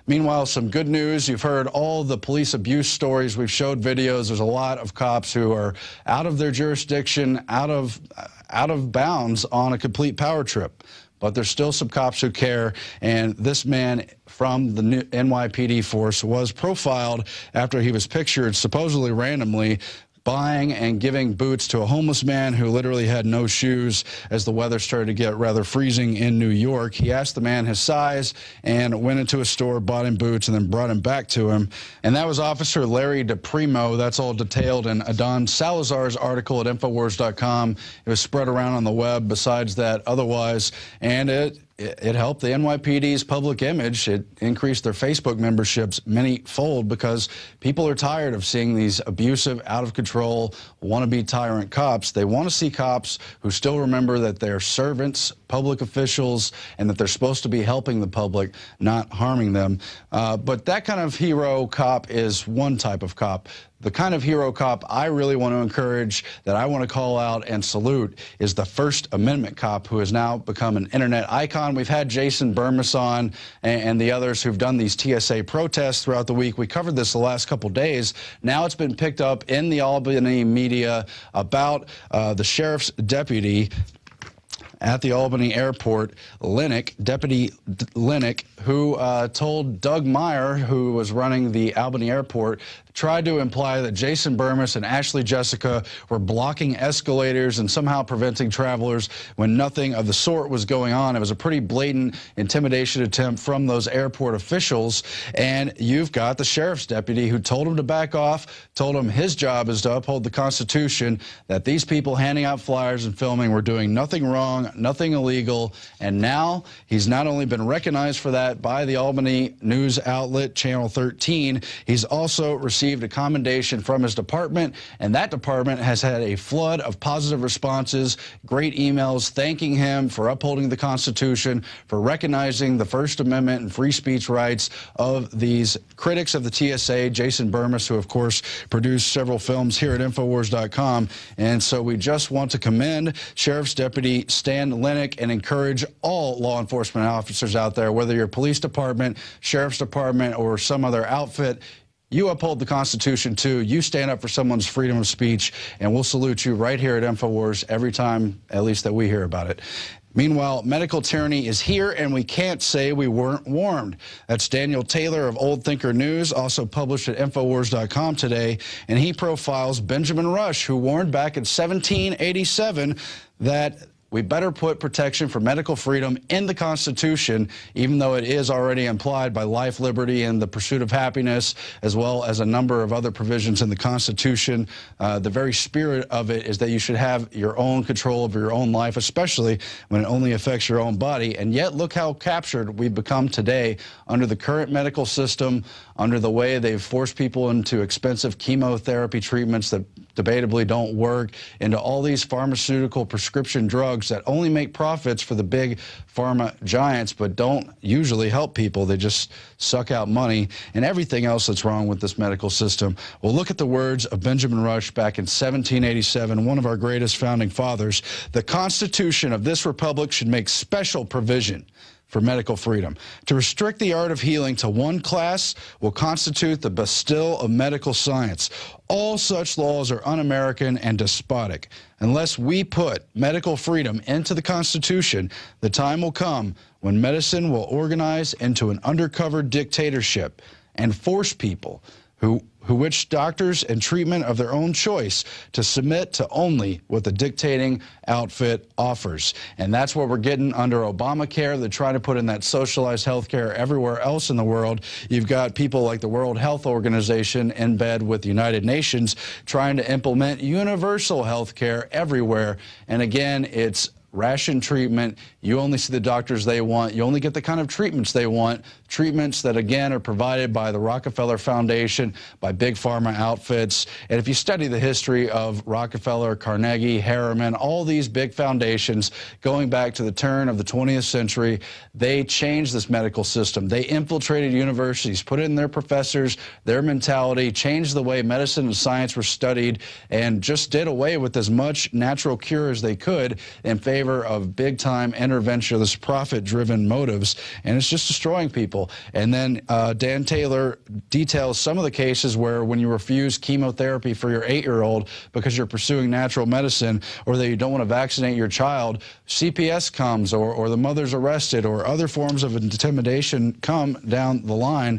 Meanwhile, some good news. You've heard all the police abuse stories. We've showed videos. There's a lot of cops who are out of their jurisdiction, out of bounds on a complete power trip. But there's still some cops who care, and this man from the NYPD force was profiled after he was pictured supposedly randomly buying and giving boots to a homeless man who literally had no shoes as the weather started to get rather freezing in New York. He asked the man his size and went into a store, bought him boots, and then brought him back to him. And that was Officer Larry DePrimo. That's all detailed in Adon Salazar's article at Infowars.com. It was spread around on the web besides that otherwise, and it helped the NYPD's public image. It increased their Facebook memberships many-fold because people are tired of seeing these abusive, out-of-control, wannabe tyrant cops. They want to see cops who still remember that they're servants, public officials, and that they're supposed to be helping the public, not harming them. But that kind of hero cop is one type of cop. The kind of hero cop I really want to encourage, that I want to call out and salute, is the First Amendment cop who has now become an internet icon. We've had Jason Bermas on and the others who've done these TSA protests throughout the week. We covered this the last couple days. Now it's been picked up in the Albany media about the sheriff's deputy at the Albany Airport, Deputy Lenic, who told Doug Meyer, who was running the Albany Airport, tried to imply that Jason Bermas and Ashley Jessica were blocking escalators and somehow preventing travelers when nothing of the sort was going on. It was a pretty blatant intimidation attempt from those airport officials. And you've got the sheriff's deputy who told him to back off, told him his job is to uphold the Constitution, that these people handing out flyers and filming were doing nothing wrong, nothing illegal. And now he's not only been recognized for that by the Albany news outlet, Channel 13, he's also received a commendation from his department, and that department has had a flood of positive responses, great emails thanking him for upholding the Constitution, for recognizing the First Amendment and free speech rights of these critics of the TSA, Jason Bermas, who of course produced several films here at Infowars.com. And so we just want to commend Sheriff's Deputy Stan Lenic and encourage all law enforcement officers out there, whether you're police department, sheriff's department, or some other outfit, you uphold the Constitution, too. You stand up for someone's freedom of speech, and we'll salute you right here at Infowars every time, at least, that we hear about it. Meanwhile, medical tyranny is here, and we can't say we weren't warned. That's Daniel Taylor of Old Thinker News, also published at Infowars.com today, and he profiles Benjamin Rush, who warned back in 1787 that we better put protection for medical freedom in the Constitution, even though it is already implied by life, liberty, and the pursuit of happiness, as well as a number of other provisions in the Constitution. The very spirit of it is that you should have your own control over your own life, especially when it only affects your own body. And yet, look how captured we've become today under the current medical system, under the way they've forced people into expensive chemotherapy treatments that debatably don't work, into all these pharmaceutical prescription drugs that only make profits for the big pharma giants but don't usually help people. They just suck out money, and everything else that's wrong with this medical system. Well, look at the words of Benjamin Rush back in 1787, one of our greatest founding fathers. The Constitution of this republic should make special provision for medical freedom. To restrict the art of healing to one class will constitute the Bastille of medical science. All such laws are un-American and despotic. Unless we put medical freedom into the Constitution, the time will come when medicine will organize into an undercover dictatorship and force people who wish doctors and treatment of their own choice to submit to only what the dictating outfit offers. And that's what we're getting under Obamacare. They're trying to put in that socialized health care everywhere else in the world. You've got people like the World Health Organization in bed with the United Nations trying to implement universal health care everywhere. And again, it's ration treatment. You only see the doctors they want. You only get the kind of treatments they want. Treatments that, again, are provided by the Rockefeller Foundation, by big pharma outfits. And if you study the history of Rockefeller, Carnegie, Harriman, all these big foundations going back to the turn of the 20th century, they changed this medical system. They infiltrated universities, put in their professors, their mentality, changed the way medicine and science were studied, and just did away with as much natural cure as they could in favor favor of big-time interventionist, profit-driven motives, and it's just destroying people. And then Dan Taylor details some of the cases where when you refuse chemotherapy for your 8-year-old because you're pursuing natural medicine, or that you don't want to vaccinate your child, CPS comes, or the mother's arrested, or other forms of intimidation come down the line.